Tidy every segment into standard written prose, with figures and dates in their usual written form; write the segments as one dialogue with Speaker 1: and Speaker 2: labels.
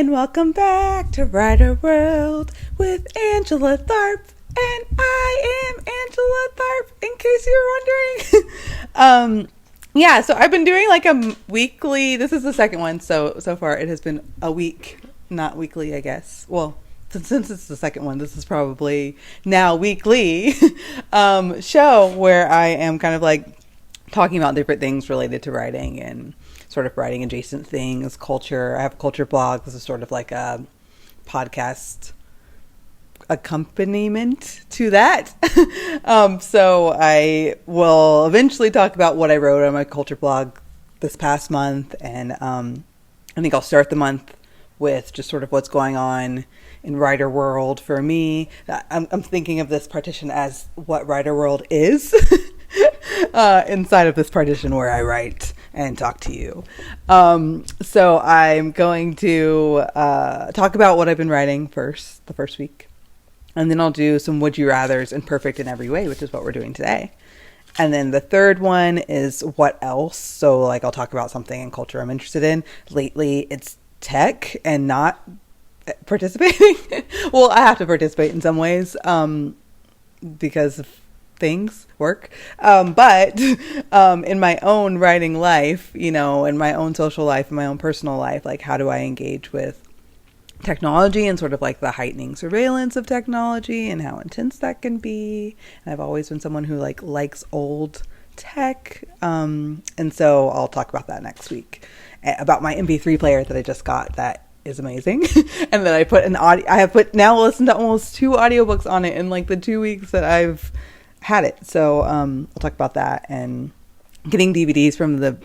Speaker 1: and welcome back to Writer World with Angela Tharp. And I am Angela Tharp, in case you're wondering. So I've been doing like a weekly, this is the second one, so far it has been a week, not weekly, I guess. Well, since it's the second one, this is probably now weekly show where I am kind of like talking about different things related to writing and sort of writing adjacent things, culture. I have a culture blog. This is sort of like a podcast accompaniment to that. So I will eventually talk about what I wrote on my culture blog this past month. And I think I'll start the month with just sort of what's going on in writer world for me. I'm thinking of this partition as what writer world is inside of this partition where I write and talk to you. So I'm going to talk about what I've been writing the first week. And then I'll do some would you rathers and perfect in every way, which is what we're doing today. And then the third one is what else. So like I'll talk about something in culture I'm interested in. Lately it's tech and not participating. Well, I have to participate in some ways because of things work, but in my own writing life, in my own social life, in my own personal life, like how do I engage with technology and sort of like the heightening surveillance of technology and how intense that can be. And I've always been someone who likes old tech, and so I'll talk about that next week, about my MP3 player that I just got that is amazing and that I have now listened to almost 2 audiobooks on it in like the 2 weeks that I've had it. So I'll talk about that, and getting DVDs from the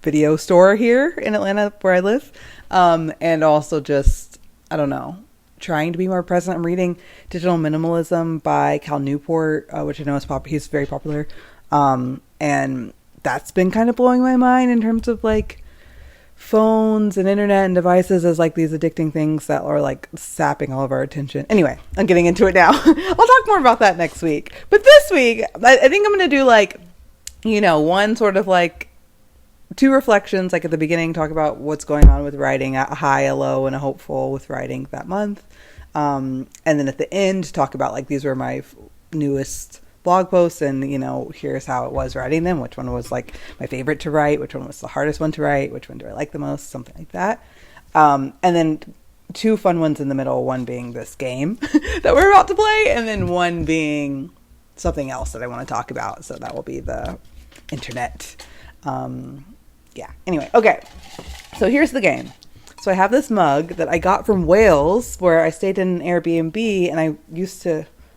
Speaker 1: video store here in Atlanta where I live, and also just, I don't know, trying to be more present. I'm reading Digital Minimalism by Cal Newport, which I know is he's very popular, and that's been kind of blowing my mind in terms of like phones and internet and devices as like these addicting things that are like sapping all of our attention. Anyway, I'm getting into it now. I'll talk more about that next week. But this week, I think I'm going to do like, one sort of like 2 reflections, like at the beginning, talk about what's going on with writing, a high, a low, and a hopeful with writing that month. And then at the end, talk about like, these were my newest blog posts and, here's how it was writing them, which one was like my favorite to write, which one was the hardest one to write, which one do I like the most, something like that. And then 2 fun ones in the middle, one being this game that we're about to play, and then one being something else that I want to talk about. So that will be the internet. Anyway, okay. So here's the game. So I have this mug that I got from Wales, where I stayed in an Airbnb, and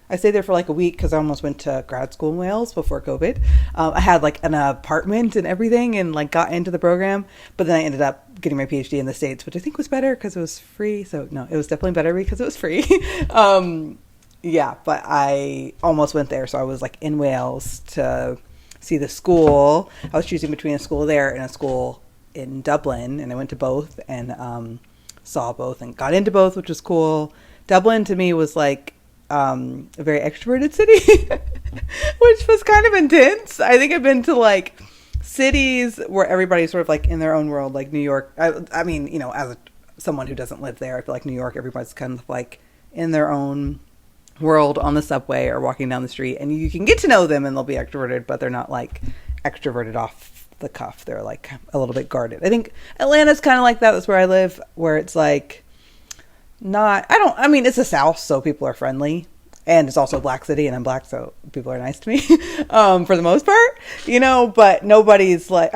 Speaker 1: I stayed there for like a week because I almost went to grad school in Wales before COVID. I had like an apartment and everything and like got into the program, but then I ended up getting my PhD in the States, which I think was better because it was free. So no, it was definitely better because it was free. But I almost went there. So I was like in Wales to see the school. I was choosing between a school there and a school in Dublin, and I went to both and saw both and got into both, which was cool. Dublin to me was like a very extroverted city, which was kind of intense. I think I've been to like cities where everybody's sort of like in their own world, like New York. I mean, as someone who doesn't live there, I feel like New York, everybody's kind of like in their own world on the subway or walking down the street, and you can get to know them and they'll be extroverted, but they're not like extroverted off the cuff. They're like a little bit guarded. I think Atlanta's kind of like that. That's where I live, where it's like it's the South, so people are friendly, and it's also a black city and I'm black, so people are nice to me for the most part, but nobody's like,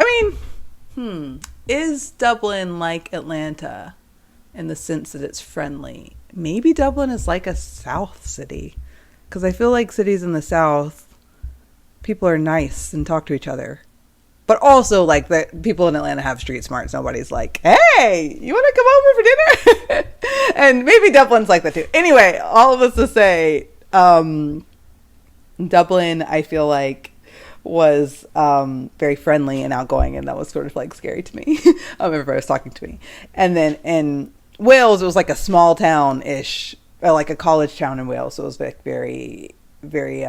Speaker 1: is Dublin like Atlanta in the sense that it's friendly? Maybe Dublin is like a South city, because I feel like cities in the South, people are nice and talk to each other. But also, like, the people in Atlanta have street smarts. Nobody's like, hey, you want to come over for dinner? And maybe Dublin's like that too. Anyway, all of this to say, Dublin, I feel like, was very friendly and outgoing, and that was sort of like scary to me. Everybody was talking to me. And then in Wales, it was like a small town-ish, like a college town in Wales. So it was like very, very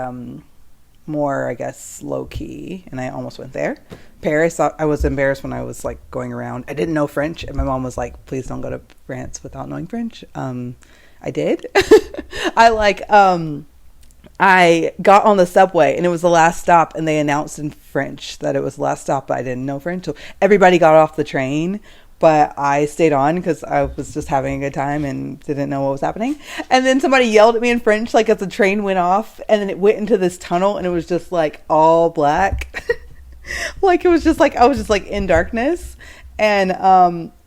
Speaker 1: more, I guess, low key, and I almost went there. Paris, I was embarrassed when I was like going around. I didn't know French, and my mom was like, "Please don't go to France without knowing French." I did. I got on the subway, and it was the last stop, and they announced in French that it was the last stop, but I didn't know French, so everybody got off the train. But I stayed on because I was just having a good time and didn't know what was happening. And then somebody yelled at me in French, like as the train went off, and then it went into this tunnel, and it was just like all black. Like it was just like I was just like in darkness, and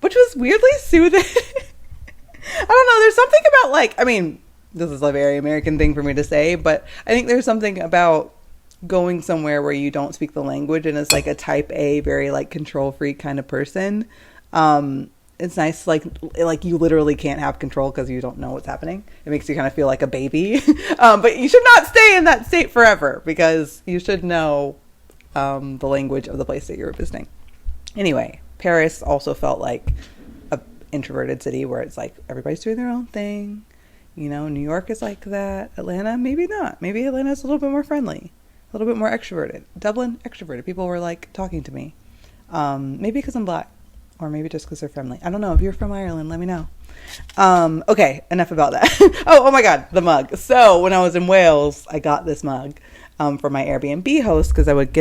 Speaker 1: which was weirdly soothing. I don't know. There's something about like, I mean, this is a very American thing for me to say, but I think there's something about going somewhere where you don't speak the language and it's like a type A, very like control freak kind of person. It's nice, like you literally can't have control because you don't know what's happening. It makes you kind of feel like a baby. But you should not stay in that state forever because you should know the language of the place that you're visiting. Anyway, Paris also felt like a introverted city where it's like everybody's doing their own thing. You know, New York is like that. Atlanta, maybe not. Maybe Atlanta's a little bit more friendly, a little bit more extroverted. Dublin, extroverted. People were like talking to me. Maybe because I'm black. Or maybe just because they're friendly. I don't know. If you're from Ireland, let me know. Okay, enough about that. oh my God, the mug. So when I was in Wales, I got this mug from my Airbnb host because I would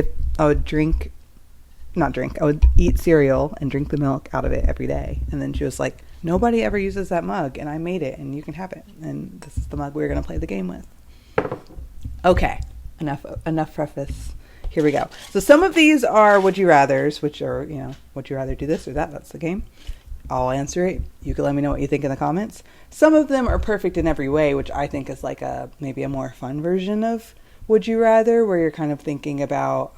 Speaker 1: eat cereal and drink the milk out of it every day. And then she was like, nobody ever uses that mug, and I made it, and you can have it. And this is the mug we're going to play the game with. Okay, enough preface. Here we go. So some of these are would you rathers, which are, you know, would you rather do this or that? That's the game. I'll answer it. You can let me know what you think in the comments. Some of them are perfect in every way, which I think is like maybe a more fun version of would you rather, where you're kind of thinking about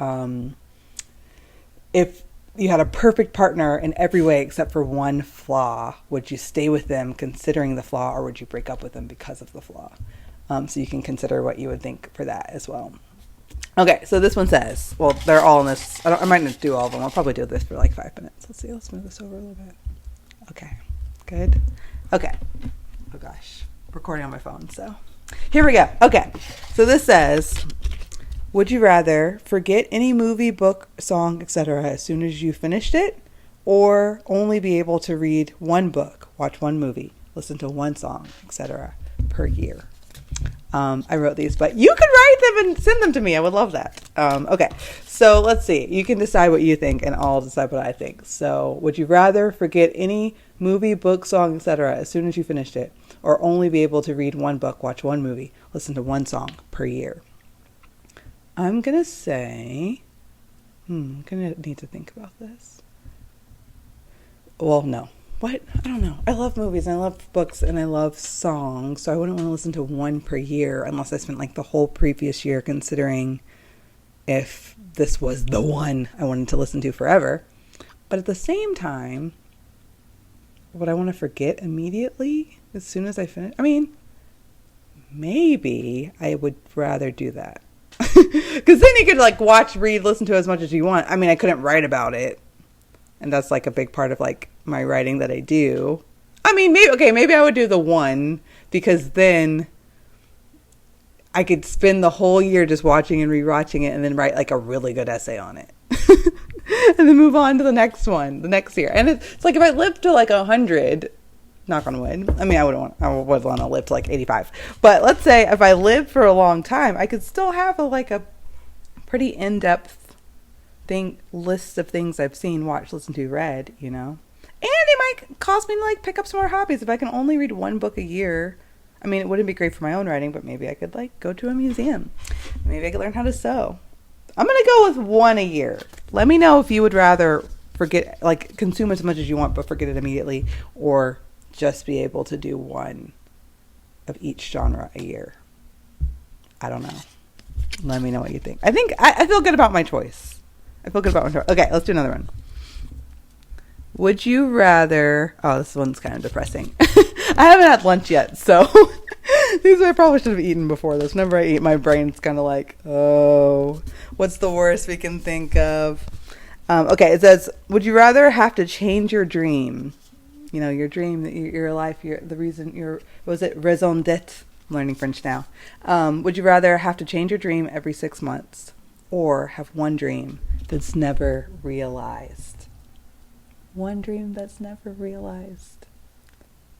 Speaker 1: if you had a perfect partner in every way except for one flaw, would you stay with them considering the flaw, or would you break up with them because of the flaw? So you can consider what you would think for that as well. Okay, so this one says, well, they're all in this. I might not do all of them. I'll probably do this for like 5 minutes. Let's see. Let's move this over a little bit. Okay, good. Okay. Oh gosh, recording on my phone. So here we go. Okay, so this says, would you rather forget any movie, book, song, etc. as soon as you finished it, or only be able to read one book, watch one movie, listen to one song, etc. per year? I wrote these, but you could write them and send them to me. I would love that. Okay, so let's see. You can decide what you think, and I'll decide what I think. So, would you rather forget any movie, book, song, etc. as soon as you finished it, or only be able to read one book, watch one movie, listen to one song per year? I'm gonna say, I'm gonna need to think about this. Well, no. What? I don't know. I love movies, and I love books, and I love songs, so I wouldn't want to listen to one per year unless I spent like the whole previous year considering if this was the one I wanted to listen to forever. But at the same time, would I want to forget immediately as soon as I finish? I mean, maybe I would rather do that. Because then you could like watch, read, listen to as much as you want. I mean, I couldn't write about it. And that's like a big part of like my writing that I do. I mean, maybe I would do the one, because then I could spend the whole year just watching and rewatching it and then write like a really good essay on it. And then move on to the next one, the next year. And it's like if I lived to like 100, knock on wood. I mean, I would want to live to like 85. But let's say if I lived for a long time, I could still have a pretty in-depth list of things I've seen, watched, listened to, read, you know. And it might cause me to like pick up some more hobbies if I can only read one book a year. I mean, it wouldn't be great for my own writing, but maybe I could like go to a museum. Maybe I could learn how to sew. I'm gonna go with one a year. Let me know if you would rather forget, like consume as much as you want but forget it immediately, or just be able to do one of each genre a year. I don't know. Let me know what you think. I think I feel good about my choice. Okay, let's do another one. Would you rather... Oh, this one's kind of depressing. I haven't had lunch yet, so... These I probably should have eaten before this. Whenever I eat, my brain's kind of like, oh, what's the worst we can think of? Okay, it says, would you rather have to change your dream? You know, your dream, your life, the reason, was it raison d'etre? I'm learning French now. Would you rather have to change your dream every 6 months or have one dream that's never realized? One dream that's never realized.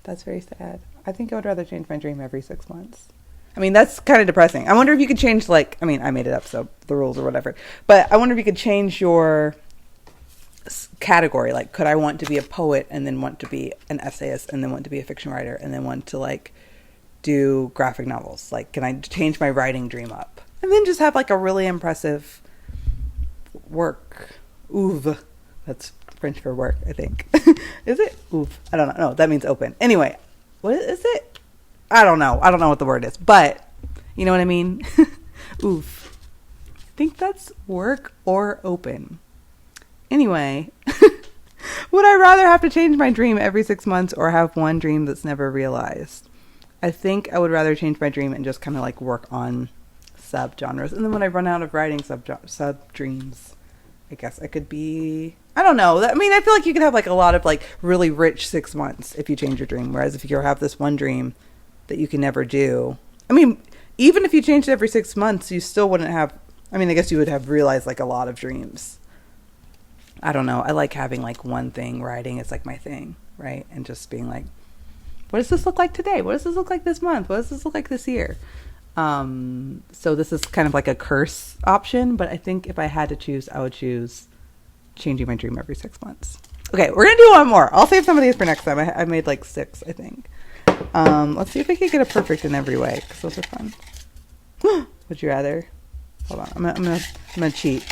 Speaker 1: That's very sad. I think I would rather change my dream every 6 months. I mean, that's kind of depressing. I wonder if you could change, like, I mean, I made it up, so the rules or whatever. But I wonder if you could change your category. Like, could I want to be a poet and then want to be an essayist and then want to be a fiction writer and then want to, like, do graphic novels? Like, can I change my writing dream up? And then just have, like, a really impressive work. Oeuvre. That's French for work, I think. Is it? Oeuvre. I don't know. No, that means open. Anyway, what is it? I don't know. I don't know what the word is, but you know what I mean? Oof. I think that's work or open. Anyway, would I rather have to change my dream every 6 months or have one dream that's never realized? I think I would rather change my dream and just kind of like work on sub-genres. And then when I run out of writing sub-dreams, I guess I could be, I don't know. I mean, I feel like you could have like a lot of like really rich 6 months if you change your dream. Whereas if you have this one dream that you can never do. I mean, even if you changed it every 6 months, you still wouldn't have, I mean, I guess you would have realized like a lot of dreams. I don't know. I like having like one thing, writing is like my thing, right? And just being like, what does this look like today? What does this look like this month? What does this look like this year? So this is kind of like a curse option, but I think if I had to choose, I would choose changing my dream every 6 months. Okay, we're going to do one more. I'll save some of these for next time. I made like 6, I think. Let's see if we can get a perfect in every way, because those are fun. Would you rather? Hold on, I'm gonna cheat.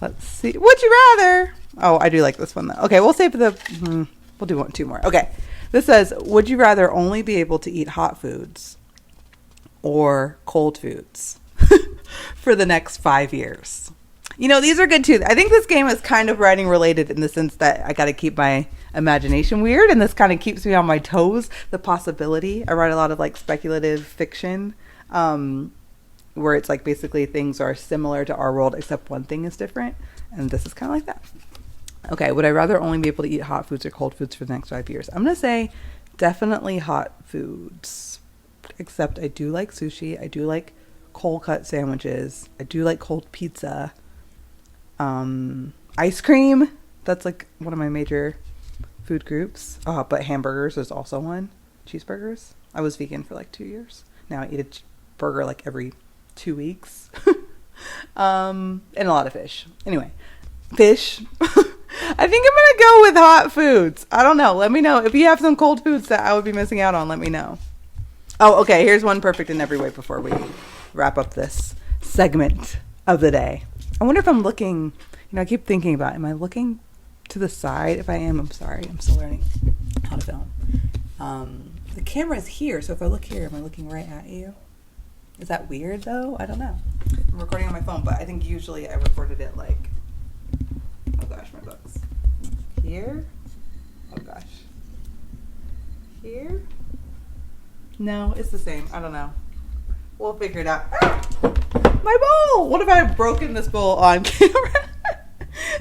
Speaker 1: Let's see. Would you rather? Oh, I do like this one though. Okay, we'll save we'll do 2 more. Okay, this says, would you rather only be able to eat hot foods or cold foods for the next 5 years? You know, these are good too. I think this game is kind of writing related in the sense that I got to keep my imagination weird, and this kind of keeps me on my toes. The possibility. I write a lot of like speculative fiction, where it's like basically things are similar to our world except one thing is different, and this is kind of like that. Okay, would I rather only be able to eat hot foods or cold foods for the next 5 years? I'm gonna say definitely hot foods, except I do like sushi. I do like cold cut sandwiches. I do like cold pizza. Ice cream, that's like one of my major food groups. But hamburgers is also one. Cheeseburgers. I was vegan for like 2 years. Now I eat a burger like every 2 weeks. And a lot of fish. Anyway, fish. I think I'm gonna go with hot foods. I don't know. Let me know if you have some cold foods that I would be missing out on. Let me know. Oh, okay. Here's one perfect in every way before we wrap up this segment of the day. I wonder if I'm looking, I keep thinking about, am I looking to the side? If I am, I'm sorry. I'm still learning how to film. The camera is here, so if I look here, am I looking right at you? Is that weird, though? I don't know. I'm recording on my phone, but I think usually I recorded it like, oh gosh, my books. Here? Oh gosh. Here? No, it's the same. I don't know. We'll figure it out. Ah! My bowl! What if I had broken this bowl on camera?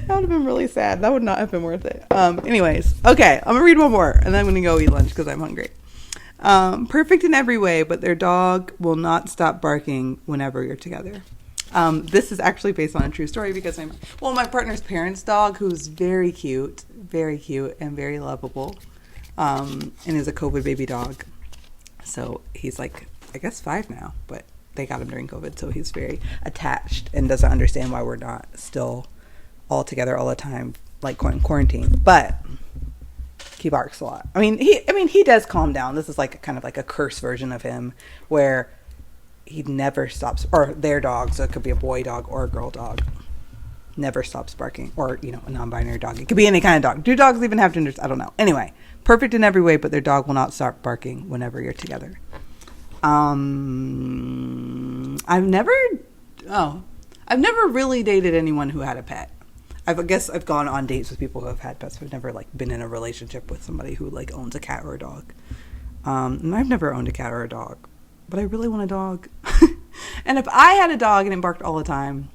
Speaker 1: That would have been really sad. That would not have been worth it. Anyways, okay, I'm gonna read one more and then I'm gonna go eat lunch because I'm hungry. Perfect in every way, but their dog will not stop barking whenever you're together. This is actually based on a true story because my partner's parents' dog, who's very cute and very lovable, and is a COVID baby dog. So he's like, I guess 5 now, but they got him during COVID, so he's very attached and doesn't understand why we're not still all together all the time, like going quarantine. But he barks a lot. I mean, he does calm down. This is like kind of like a curse version of him, where he never stops, or their dog, so it could be a boy dog or a girl dog, never stops barking, or a non-binary dog. It could be any kind of dog. Do dogs even have genders? I don't know. Anyway, perfect in every way, but their dog will not stop barking whenever you're together. I've never really dated anyone who had a pet. I guess I've gone on dates with people who have had pets, but I've never like been in a relationship with somebody who like owns a cat or a dog. And I've never owned a cat or a dog, but I really want a dog. And if I had a dog and it barked all the time,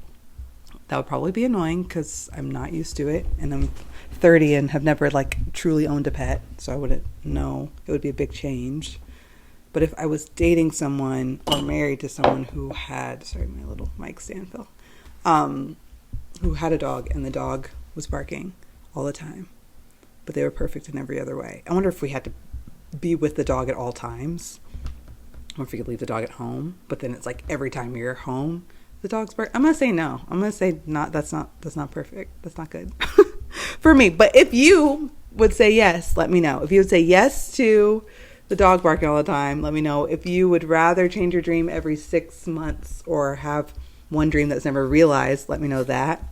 Speaker 1: that would probably be annoying because I'm not used to it, and I'm 30 and have never like truly owned a pet, so I wouldn't know. It would be a big change. But if I was dating someone or married to someone who had, sorry, my little mic stand fell, who had a dog and the dog was barking all the time, but they were perfect in every other way. I wonder if we had to be with the dog at all times, or if we could leave the dog at home, but then it's like every time you're home, the dog's barking. I'm going to say no. I'm going to say not. That's not perfect. That's not good for me. But if you would say yes, let me know. If you would say yes to the dog barking all the time, let me know. If you would rather change your dream every 6 months or have one dream that's never realized, let me know that.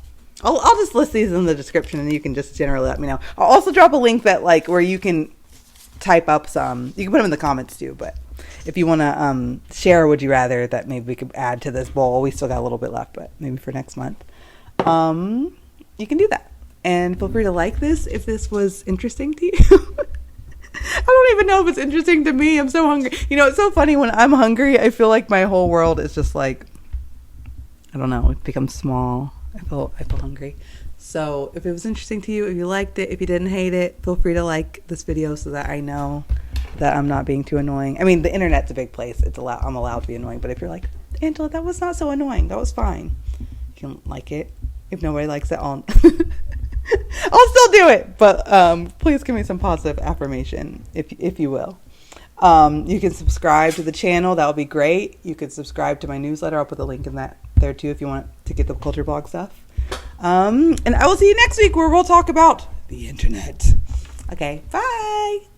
Speaker 1: I'll just list these in the description and you can just generally let me know. I'll also drop a link that like where you can type up some, you can put them in the comments too, but if you want to share would you rather that maybe we could add to this bowl, we still got a little bit left, but maybe for next month, you can do that. And feel free to like this if this was interesting to you. I don't even know if it's interesting to me. I'm so hungry. You know, it's so funny when I'm hungry, I feel like my whole world is just like, I don't know, it becomes small. I feel hungry. So if it was interesting to you, if you liked it, if you didn't hate it, feel free to like this video so that I know that I'm not being too annoying. I mean, the internet's a big place. I'm allowed to be annoying. But if you're like, Angela, that was not so annoying, that was fine, you can like it. If nobody likes it, I'll still do it. But please give me some positive affirmation, if you will. You can subscribe to the channel. That would be great. You could subscribe to my newsletter. I'll put the link in that there too if you want to get the culture blog stuff. And I will see you next week where we'll talk about the internet. Okay, bye.